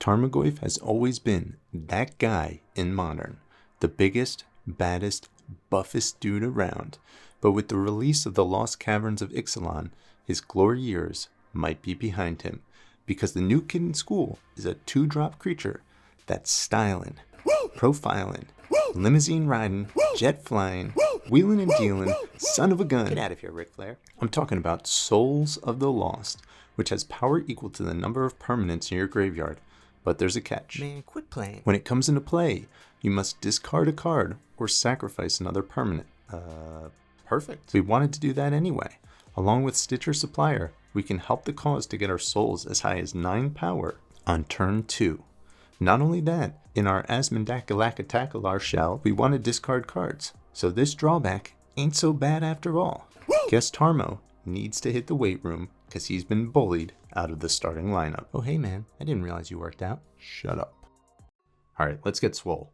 Tarmogoyf has always been that guy in Modern, the biggest, baddest, buffest dude around, but with the release of the Lost Caverns of Ixalan, his glory years might be behind him, because the new kid in school is a 2-drop creature that's styling, profiling, limousine riding, jet flying, wheeling and dealing, son of a gun. Get out of here, Ric Flair. I'm talking about Souls of the Lost, which has power equal to the number of permanents in your graveyard. But there's a catch. Man, quit playing. When it comes into play, you must discard a card or sacrifice another permanent. Perfect. We wanted to do that anyway. Along with Stitcher Supplier, we can help the cause to get our souls as high as 9 power on turn 2. Not only that, in our Asmodakalackatacklar shell, we want to discard cards. So this drawback ain't so bad after all. Guess Tarmo needs to hit the weight room because he's been bullied out of the starting lineup. Oh, hey man, I didn't realize you worked out. Shut up. Alright, let's get swole.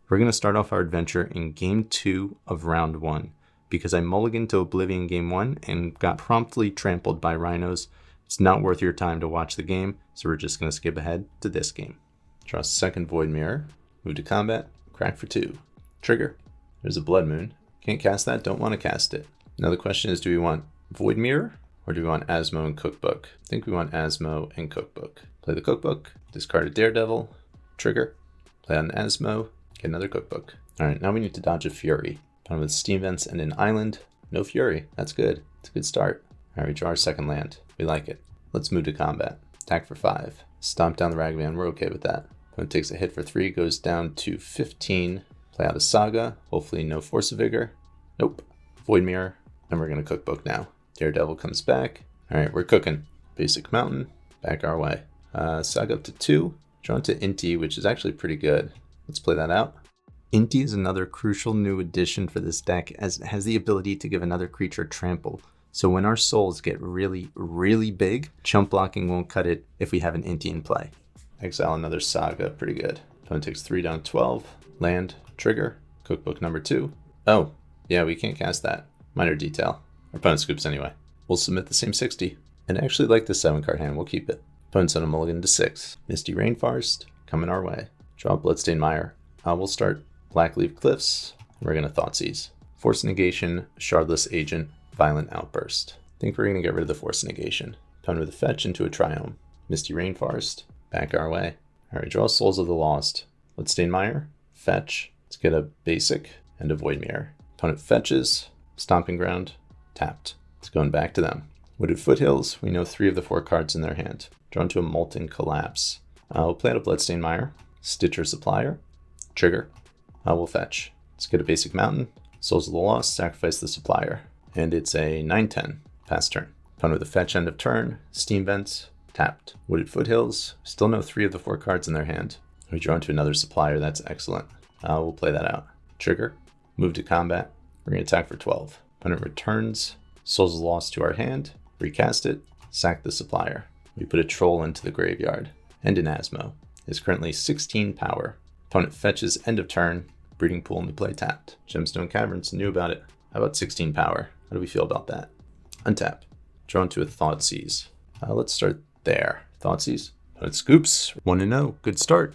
We're going to start off our adventure in Game 2 of Round 1. Because I mulliganed to Oblivion Game 1 and got promptly trampled by rhinos, it's not worth your time to watch the game, so we're just going to skip ahead to this game. Draw a second Void Mirror, move to combat, crack for 2. Trigger. There's a Blood Moon. Can't cast that, don't want to cast it. Now the question is, do we want Void Mirror or do we want Asmo and Cookbook? I think we want Asmo and Cookbook. Play the Cookbook, discard a Daredevil, trigger, play on Asmo, get another Cookbook. Alright, now we need to dodge a Fury. With Steam Vents and an island, no Fury. That's good. It's a good start. Alright, we draw our second land. We like it. Let's move to combat. Attack for 5. Stomp down the Ragavan. We're okay with that. Opponent takes a hit for 3, goes down to 15. Play out a Saga. Hopefully no Force of Vigor. Nope. Void Mirror. And we're going to Cookbook now. Daredevil comes back. Alright, we're cooking. Basic Mountain. Back our way. Saga up to 2. Draw into Inti, which is actually pretty good. Let's play that out. Inti is another crucial new addition for this deck, as it has the ability to give another creature trample. So when our souls get really, really big, chump blocking won't cut it if we have an Inti in play. Exile another Saga, pretty good. Opponent takes 3 down 12. Land, trigger, Cookbook number 2. Oh, yeah, we can't cast that. Minor detail. Our opponent scoops anyway. We'll submit the same 60. And I actually like this 7-card hand, we'll keep it. Opponent's on a mulligan to 6. Misty Rainforest, coming our way. Draw Bloodstained Mire. We'll start Blackleaf Cliffs, we're going to Thoughtseize. Force Negation, Shardless Agent, Violent Outburst. I think we're going to get rid of the Force Negation. Opponent with a fetch into a Triome. Misty Rainforest, back our way. Alright, draw Souls of the Lost. Bloodstained Mire, fetch. Let's get a basic and a Void Mirror. Opponent fetches, Stomping Ground, tapped. It's going back to them. Wooded Foothills, we know 3 of the 4 cards in their hand. Draw into a Molten Collapse. We'll play out a Bloodstained Mire, Stitcher Supplier, trigger. We'll fetch. Let's get a basic mountain. Souls of the Lost, sacrifice the supplier. And it's a 9/10. Pass turn. Opponent with a fetch end of turn. Steam Vents. Tapped. Wooded Foothills. Still no 3 of the 4 cards in their hand. We draw into another supplier. That's excellent. We'll play that out. Trigger. Move to combat. We're going to attack for 12. Opponent returns Souls of the Lost to our hand. Recast it. Sack the supplier. We put a troll into the graveyard. And an Asmo. Is currently 16 power. Opponent fetches end of turn, Breeding Pool into play tapped. Gemstone Caverns knew about it. How about 16 power? How do we feel about that? Untap. Draw into a Thoughtseize. Let's start there. Thoughtseize. Opponent scoops. 1-0. Good start.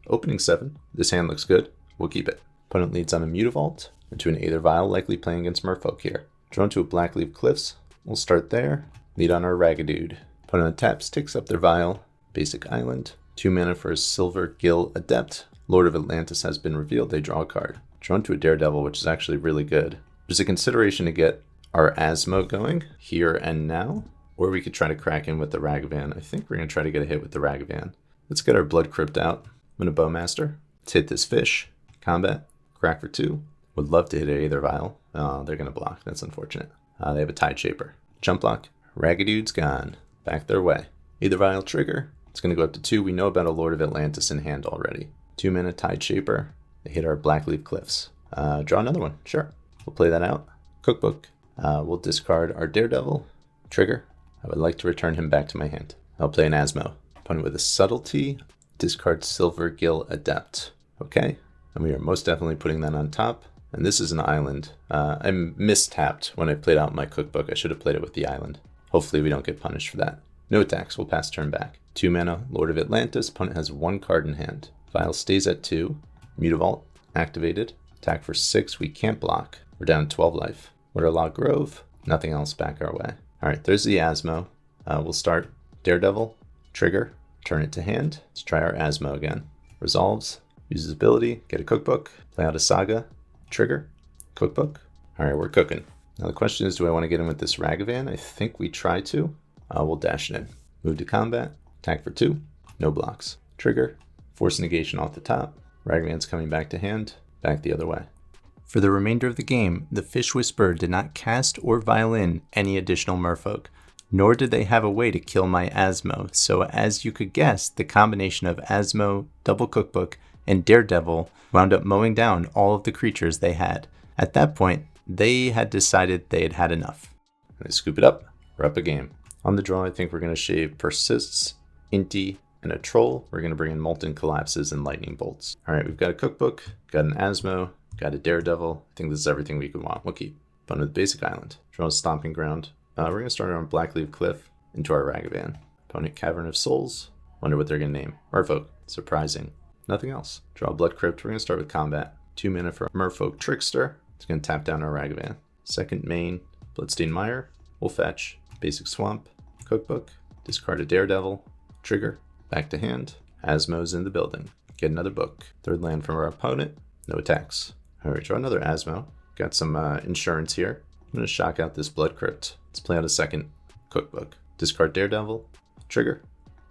Opening 7. This hand looks good. We'll keep it. Opponent leads on a Mutavault into an Aether Vial, likely playing against Merfolk here. Draw into a Blackleaf Cliffs. We'll start there. Lead on our Ragadude. Opponent taps, takes up their Vial. Basic Island. 2 mana for a Silver Gill Adept. Lord of Atlantis has been revealed. They draw a card. Drawn to a Daredevil, which is actually really good. There's a consideration to get our Asmo going here and now, or we could try to crack in with the Ragavan. I think we're going to try to get a hit with the Ragavan. Let's get our Blood Crypt out. I'm going to Bowmaster. Let's hit this fish. Combat. Crack for 2. Would love to hit an Aether Vial. Oh, they're going to block. That's unfortunate. They have a Tide Shaper. Jump block. Ragadude's gone. Back their way. Aether Vial trigger. It's going to go up to 2. We know about a Lord of Atlantis in hand already. 2 mana Tide Shaper. They hit our Blackleaf Cliffs. Draw another one. Sure. We'll play that out. Cookbook. We'll discard our Daredevil. Trigger. I would like to return him back to my hand. I'll play an Asmo. Opponent with a Subtlety. Discard Silver Gill Adept. Okay. And we are most definitely putting that on top. And this is an island. I mistapped when I played out my Cookbook. I should have played it with the island. Hopefully we don't get punished for that. No attacks. We'll pass turn back. 2 mana, Lord of Atlantis. Opponent has 1 card in hand. Vial stays at 2. Mutavault activated. Attack for 6. We can't block. We're down 12 life. Waterlogged Grove. Nothing else back our way. Alright, there's the Asmo. We'll start Daredevil. Trigger. Turn it to hand. Let's try our Asmo again. Resolves. Uses ability. Get a cookbook. Play out a Saga. Trigger. Cookbook. Alright, we're cooking. Now the question is, do I want to get in with this Ragavan? I think we try to. We'll dash it in. Move to combat. Attack for 2. No blocks. Trigger. Force negation off the top. Ragavan's coming back to hand. Back the other way. For the remainder of the game, the Fish Whisperer did not cast or violin any additional merfolk, nor did they have a way to kill my Asmo, so as you could guess, the combination of Asmo, Double Cookbook, and Daredevil wound up mowing down all of the creatures they had. At that point, they had decided they had had enough. They scoop it up, we're up a game. On the draw, I think we're going to shave Persists, Inti, and a Troll. We're going to bring in Molten Collapses and Lightning Bolts. Alright, we've got a Cookbook, got an Asmo, got a Daredevil. I think this is everything we could want. We'll keep. Opponent with Basic Island. Draw a Stomping Ground. We're going to start on Blackleaf Cliff into our Ragavan. Opponent Cavern of Souls. Wonder what they're going to name. Merfolk. Surprising. Nothing else. Draw Blood Crypt. We're going to start with combat. 2 mana for Merfolk Trickster. It's going to tap down our Ragavan. Second main, Bloodstained Mire. We'll fetch. Basic Swamp. Cookbook. Discard a Daredevil. Trigger. Back to hand. Asmo's in the building. Get another book. Third land from our opponent. No attacks. Alright, draw another Asmo. Got some insurance here. I'm going to shock out this Blood Crypt. Let's play out a second Cookbook. Discard Daredevil. Trigger.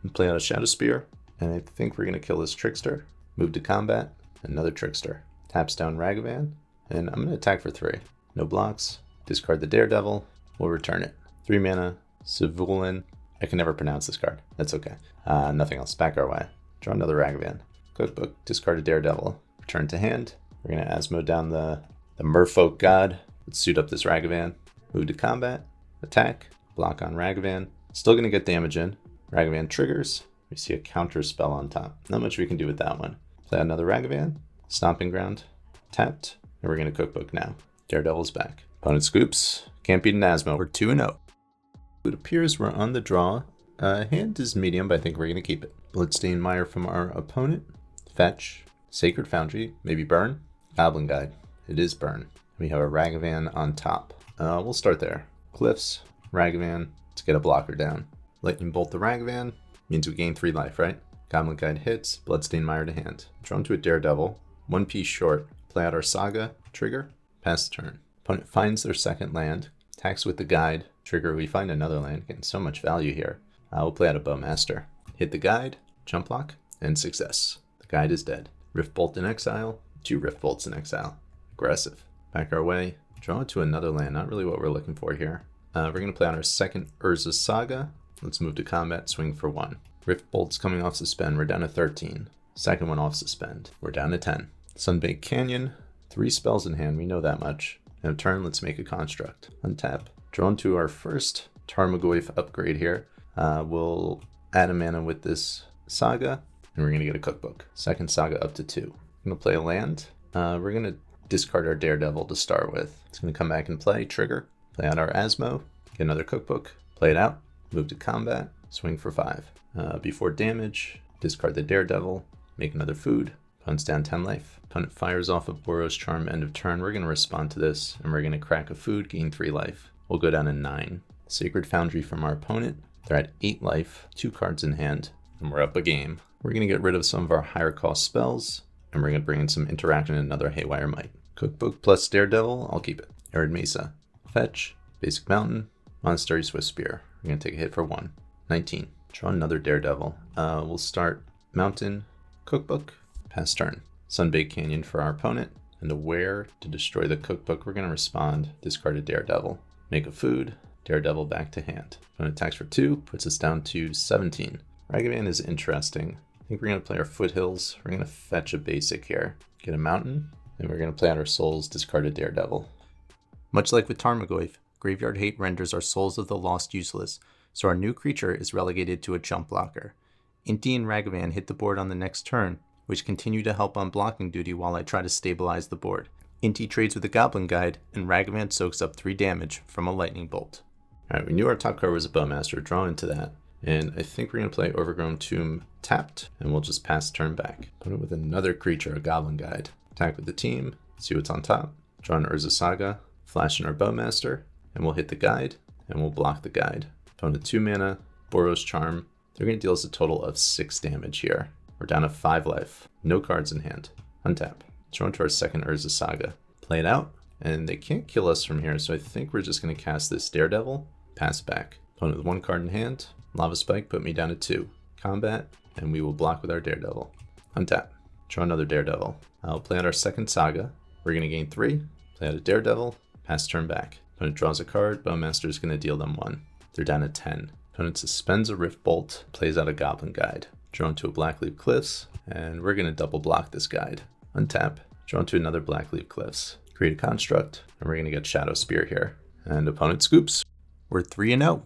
And play out a Shadow Spear. And I think we're going to kill this Trickster. Move to combat. Another Trickster. Taps down Ragavan. And I'm going to attack for 3. No blocks. Discard the Daredevil. We'll return it. 3 mana. Civulin. I can never pronounce this card. That's okay. Nothing else. Back our way. Draw another Ragavan. Cookbook. Discard a Daredevil. Return to hand. We're going to Asmo down the Merfolk God. Let's suit up this Ragavan. Move to combat. Attack. Block on Ragavan. Still going to get damage in. Ragavan triggers. We see a counter spell on top. Not much we can do with that one. Play another Ragavan. Stomping Ground. Tapped. And we're going to Cookbook now. Daredevil's back. Opponent scoops. Can't beat an Asmo. We're 2-0. It appears we're on the draw. Hand is medium, but I think we're going to keep it. Bloodstained Mire from our opponent. Fetch. Sacred Foundry. Maybe burn. Goblin Guide. It is burn. We have a Ragavan on top. We'll start there. Cliffs. Ragavan. Let's get a blocker down. Lightning Bolt the Ragavan. Means we gain 3 life, right? Goblin Guide hits. Bloodstained Mire to hand. Drawn to a Daredevil. 1 piece short. Play out our Saga. Trigger. Pass the turn. Opponent finds their second land. Attacks with the Guide. Trigger. We find another land. Getting so much value here. We'll play out a Bowmaster. Hit the Guide. Jump block. And success. The Guide is dead. Rift Bolt in exile. 2 Rift Bolts in exile. Aggressive. Back our way. Draw to another land. Not really what we're looking for here. We're going to play on our second Urza Saga. Let's move to combat. Swing for 1. Rift Bolt's coming off suspend. We're down to 13. Second one off suspend. We're down to 10. Sunbaked Canyon. 3 spells in hand. We know that much. In a turn, let's make a construct. Untap. Drawn to our first Tarmogoyf upgrade here. We'll add a mana with this Saga. And we're going to get a Cookbook. Second Saga up to 2. I'm going to play a land. We're going to discard our Daredevil to start with. It's going to come back and play. Trigger. Play out our Asmo. Get another Cookbook. Play it out. Move to combat. Swing for 5. Before damage, discard the Daredevil. Make another food. Opponent's down 10 life. Opponent fires off a Boros Charm end of turn. We're going to respond to this. And we're going to crack a food. Gain 3 life. We'll go down to 9. Sacred Foundry from our opponent. They're at 8 life. 2 cards in hand. And we're up a game. We're going to get rid of some of our higher cost spells. And we're going to bring in some interaction and another Haywire Might. Cookbook plus Daredevil, I'll keep it. Arid Mesa. Fetch. Basic Mountain. Monastery Swift Spear. We're going to take a hit for 1. 19. Draw another Daredevil. We'll start Mountain. Cookbook. Pass turn. Sunbaked Canyon for our opponent. And aware to destroy the Cookbook, we're going to respond. Discard a Daredevil. Make a food. Daredevil back to hand. Opponent attacks for 2. Puts us down to 17. Ragavan is interesting. I think we're going to play our Foothills. We're going to fetch a basic here. Get a Mountain. And we're going to play out our Souls, discard a Daredevil. Much like with Tarmogoyf, Graveyard Hate renders our Souls of the Lost useless, so our new creature is relegated to a jump blocker. Inti and Ragavan hit the board on the next turn, which continue to help on blocking duty while I try to stabilize the board. Inti trades with a Goblin Guide, and Ragavan soaks up 3 damage from a Lightning Bolt. Alright, we knew our top card was a Bowmaster, drawn into that. And I think we're going to play Overgrown Tomb tapped, and we'll just pass turn back. Put it with another creature, a Goblin Guide. Attack with the team, see what's on top. Draw an Urza Saga, flash in our Bowmaster, and we'll hit the guide, and we'll block the guide. Opponent 2 mana, Boros Charm. They're going to deal us a total of 6 damage here. We're down to 5 life. No cards in hand. Untap. Draw into our second Urza Saga. Play it out, and they can't kill us from here, so I think we're just going to cast this Daredevil, pass back. Opponent with 1 card in hand. Lava Spike put me down to 2. Combat, and we will block with our Daredevil. Untap. Draw another Daredevil. I'll play out our second Saga. We're going to gain 3. Play out a Daredevil. Pass turn back. Opponent draws a card. Bowmaster is going to deal them 1. They're down to 10. Opponent suspends a Rift Bolt. Plays out a Goblin Guide. Draw into a Blackleaf Cliffs. And we're going to double block this guide. Untap. Draw into another Blackleaf Cliffs. Create a construct. And we're going to get Shadow Spear here. And opponent scoops. We're 3-0.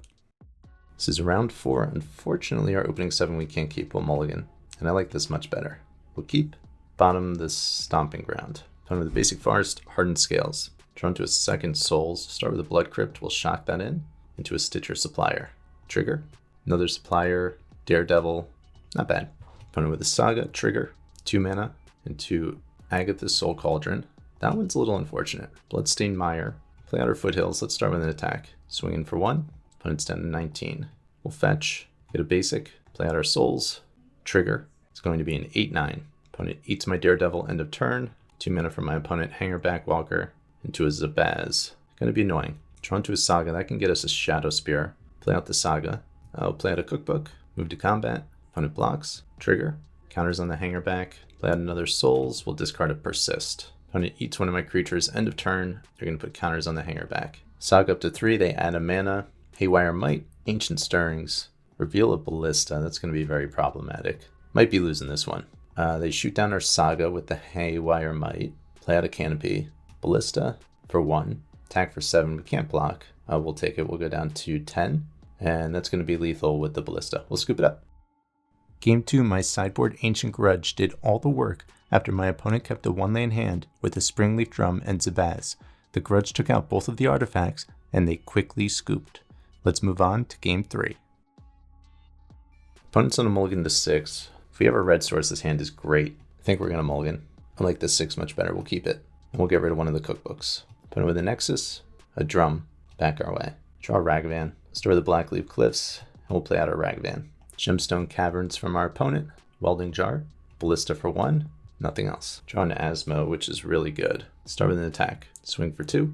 This is round 4. Unfortunately, our opening 7 we can't keep. We'll mulligan. And I like this much better. We'll keep. Bottom this Stomping Ground. Opponent with the Basic Forest, Hardened Scales. Draw into a second Souls. Start with a Blood Crypt. We'll shock that into a Stitcher Supplier. Trigger. Another Supplier. Daredevil. Not bad. Opponent with a Saga. Trigger. 2 mana. Into Agatha's Soul Cauldron. That one's a little unfortunate. Bloodstained Mire. Play out our Foothills. Let's start with an attack. Swing in for 1. Opponent's down to 19. We'll fetch. Get a basic. Play out our Souls. Trigger. It's going to be an 8-9. Opponent eats my Daredevil. End of turn. 2 mana from my opponent. Hanger Backwalker. Into a Zabaz. Gonna be annoying. Draw into a Saga. That can get us a Shadow Spear. Play out the Saga. I'll play out a Cookbook. Move to combat. Opponent blocks. Trigger. Counters on the Hanger Back. Play out another Souls. We'll discard a Persist. Opponent eats one of my creatures. End of turn. They're gonna put counters on the Hanger Back. Saga up to 3. They add a mana. Haywire Might. Ancient Stirrings. Reveal a Ballista. That's gonna be very problematic. Might be losing this one. They shoot down our Saga with the Haywire Might. Play out a Canopy. Ballista for 1. Attack for 7. We can't block. We'll take it. We'll go down to 10. And that's going to be lethal with the Ballista. We'll scoop it up. Game 2, my sideboard Ancient Grudge did all the work after my opponent kept a 1-lane hand with a Springleaf Drum and Zabaz. The Grudge took out both of the artifacts, and they quickly scooped. Let's move on to Game 3. Opponent's on a mulligan to 6. If we have a red source, this hand is great. I think we're going to mulligan. I like this 6 much better. We'll keep it. And we'll get rid of one of the cookbooks. Opponent with a Nexus, a Drum, back our way. Draw a Ragavan, store the Blackleaf Cliffs, and we'll play out our Ragavan. Gemstone Caverns from our opponent, Welding Jar, Ballista for 1, nothing else. Draw an Asmo, which is really good. Start with an attack, swing for 2.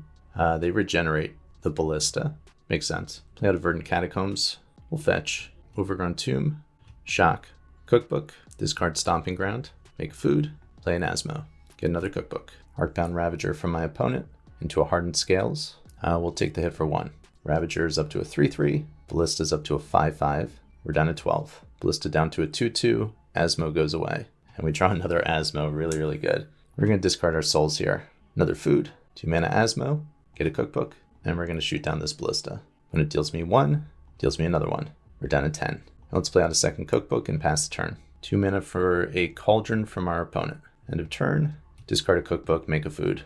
They regenerate the Ballista, makes sense. Play out a Verdant Catacombs, we'll fetch. Overgrown Tomb, shock, Cookbook, discard Stomping Ground, make food, play an Asmo, get another Cookbook. Arcbound Ravager from my opponent into a Hardened Scales. We'll take the hit for 1. Ravager is up to a 3-3. Ballista's up to a 5-5. We're down to 12. Ballista down to a 2-2. Asmo goes away. And we draw another Asmo. Really, really good. We're going to discard our Souls here. Another food. 2 mana Asmo. Get a Cookbook. And we're going to shoot down this Ballista. When it deals me 1, deals me another 1. We're down to 10. Now let's play out a second Cookbook and pass the turn. 2 mana for a Cauldron from our opponent. End of turn. Discard a Cookbook, make a food.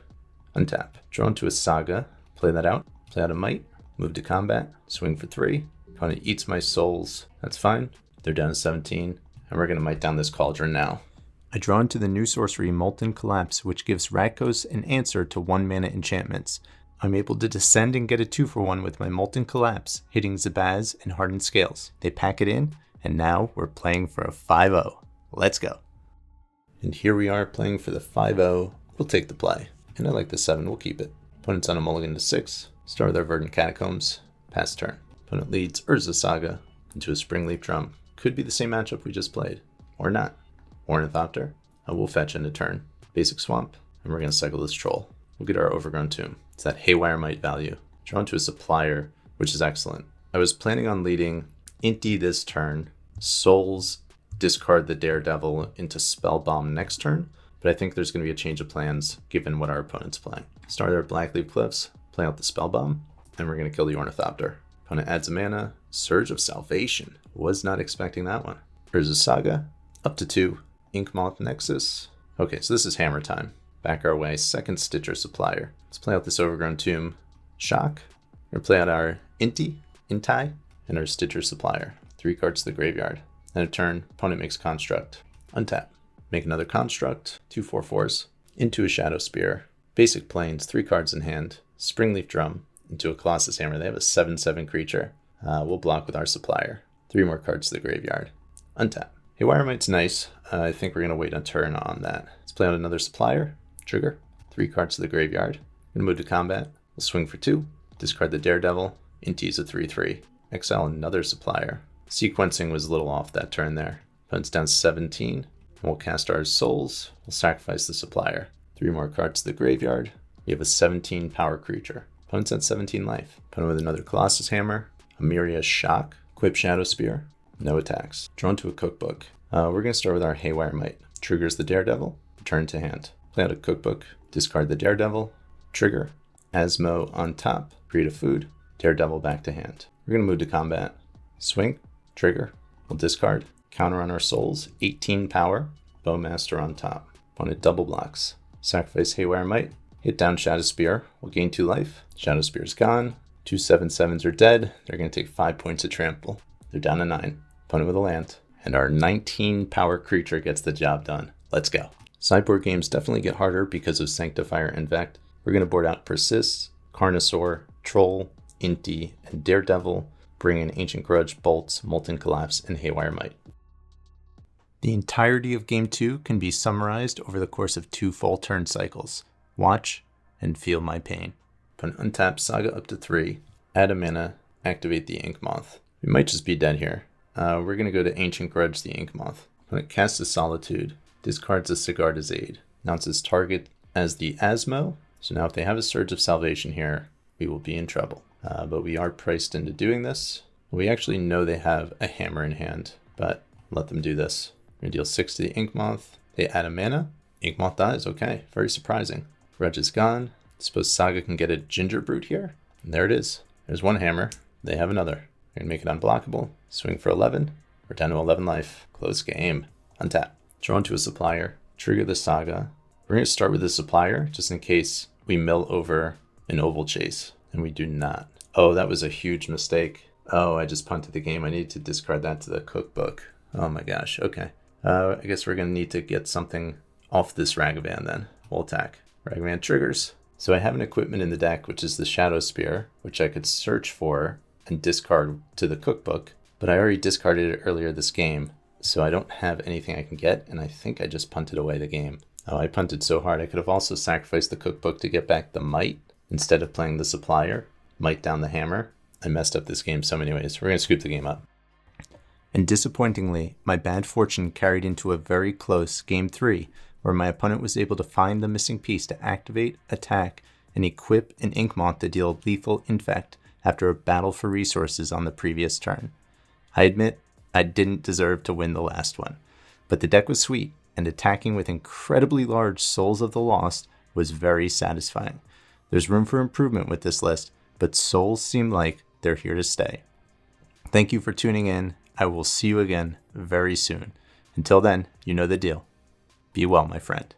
Untap. Draw into a Saga. Play that out. Play out a Might. Move to combat. Swing for 3. Opponent eats my Souls. That's fine. They're down to 17. And we're going to Might down this Cauldron now. I draw into the new sorcery Molten Collapse, which gives Rakdos an answer to 1 mana enchantments. I'm able to descend and get a 2-for-1 with my Molten Collapse, hitting Zabaz and Hardened Scales. They pack it in, and now we're playing for a 5-0. Let's go. And here we are playing for the 5-0. We'll take the play. And I like the 7. We'll keep it. Opponent's on a mulligan to 6. Start with our Verdant Catacombs. Pass turn. Opponent leads Urza Saga into a Springleaf Drum. Could be the same matchup we just played. Or not. Ornithopter. We'll fetch into turn. Basic Swamp. And we're going to cycle this Troll. We'll get our Overgrown Tomb. It's that Haywire Might value. Draw into a Supplier, which is excellent. I was planning on leading Inti this turn. Souls, discard the Daredevil into Spellbomb next turn, but I think there's going to be a change of plans given what our opponent's playing. Start our Blackleaf Cliffs, play out the Spellbomb, and we're going to kill the Ornithopter. Opponent adds a mana, Surge of Salvation. Was not expecting that one. Urza Saga, up to 2. Inkmoth Nexus. Okay, so this is hammer time. Back our way, second Stitcher Supplier. Let's play out this Overgrown Tomb. Shock. We're going to play out our Inti, and our Stitcher Supplier. 3 cards to the graveyard. End of turn, opponent makes construct. Untap. Make another construct, 2 4/4s, into a Shadow Spear. Basic Plains, 3 cards in hand. Springleaf Drum, into a Colossus Hammer. They have a 7/7 creature. We'll block with our Supplier. 3 more cards to the graveyard. Untap. Haywire Might's nice. I think we're going to wait a turn on that. Let's play out another Supplier. Trigger. 3 cards to the graveyard. Going to move to combat. We'll swing for 2. Discard the Daredevil. Inti's a 3/3. Exile another Supplier. Sequencing was a little off that turn there. Opponent's down 17. We'll cast our Souls. We'll sacrifice the Supplier. 3 more cards to the graveyard. We have a 17 power creature. Opponent's at 17 life. Opponent with another Colossus Hammer. A Myria's Shock. Equip Shadow Spear. No attacks. Drawn to a Cookbook. We're going to start with our Haywire Might. Triggers the Daredevil. Return to hand. Play out a Cookbook. Discard the Daredevil. Trigger. Asmo on top. Create a food. Daredevil back to hand. We're going to move to combat. Swing. Trigger. We'll discard. Counter on our Souls. 18 power. Bowmaster on top. Opponent double blocks. Sacrifice Haywire Might. Hit down Shadow Spear. We'll gain 2 life. Shadow Spear's gone. 2 7/7s are dead. They're going to take 5 points of trample. They're down to 9. Opponent with a land. And our 19 power creature gets the job done. Let's go. Sideboard games definitely get harder because of Sanctifier and Vect. We're going to board out Persist, Carnosaur, Troll, Inti, and Daredevil. Bring in Ancient Grudge, Bolts, Molten Collapse, and Haywire Might. The entirety of Game 2 can be summarized over the course of 2 full turn cycles. Watch and feel my pain. Opponent untap Saga up to 3, add a mana, activate the Ink Moth. We might just be dead here. We're going to go to Ancient Grudge the Ink Moth. Opponent casts a Solitude, discards a Sigarda's Aid, announces target as the Asmo. So now if they have a Surge of Salvation here, we will be in trouble. But we are priced into doing this. We actually know they have a hammer in hand, but let them do this. We're going to deal 6 to the Ink Moth. They add a mana. Ink Moth dies. Okay, very surprising. Grudge is gone. Suppose Saga can get a Ginger Brute here. And there it is. There's 1 hammer. They have another. We're going to make it unblockable. Swing for 11. We're down to 11 life. Close game. Untap. Draw into a Supplier. Trigger the Saga. We're going to start with the Supplier just in case we mill over an Oval Chase. And we do not. Oh, that was a huge mistake. Oh, I just punted the game. I need to discard that to the Cookbook. Oh my gosh. Okay. I guess we're going to need to get something off this Ragavan then. We'll attack. Ragavan triggers. So I have an equipment in the deck, which is the Shadow Spear, which I could search for and discard to the Cookbook. But I already discarded it earlier this game, so I don't have anything I can get, and I think I just punted away the game. Oh, I punted so hard. I could have also sacrificed the Cookbook to get back the Might instead of playing the Supplier. Might down the hammer. I messed up this game so many ways. We're going to scoop the game up. And disappointingly, my bad fortune carried into a very close Game 3, where my opponent was able to find the missing piece to activate, attack, and equip an Ink Moth to deal lethal infect after a battle for resources on the previous turn. I admit, I didn't deserve to win the last one, but the deck was sweet, and attacking with incredibly large Souls of the Lost was very satisfying. There's room for improvement with this list, but Souls seem like they're here to stay. Thank you for tuning in. I will see you again very soon. Until then, you know the deal. Be well, my friend.